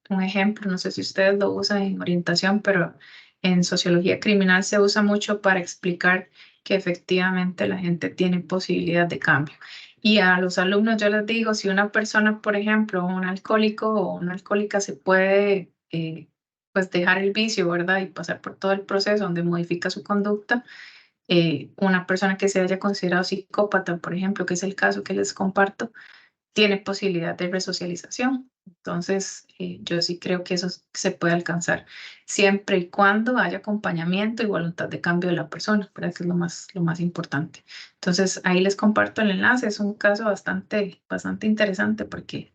ejemplo, no sé si ustedes lo usan en orientación, pero en sociología criminal se usa mucho para explicar que efectivamente la gente tiene posibilidad de cambio. Y a los alumnos yo les digo, si una persona, por ejemplo, un alcohólico o una alcohólica se puede pues dejar el vicio, ¿verdad? Y pasar por todo el proceso donde modifica su conducta, una persona que se haya considerado psicópata, por ejemplo, que es el caso que les comparto, tiene posibilidad de resocialización. Entonces, yo sí creo que eso se puede alcanzar siempre y cuando haya acompañamiento y voluntad de cambio de la persona, ¿verdad? Que es lo más importante. Entonces, ahí les comparto el enlace. Es un caso bastante interesante porque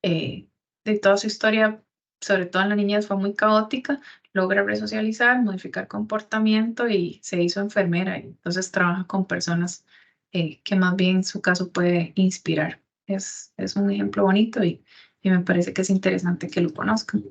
de toda su historia, sobre todo en la niñez, fue muy caótica. Logra resocializar, modificar comportamiento y se hizo enfermera. Y entonces trabaja con personas que más bien su caso puede inspirar. Es un ejemplo bonito y me parece que es interesante que lo conozcan.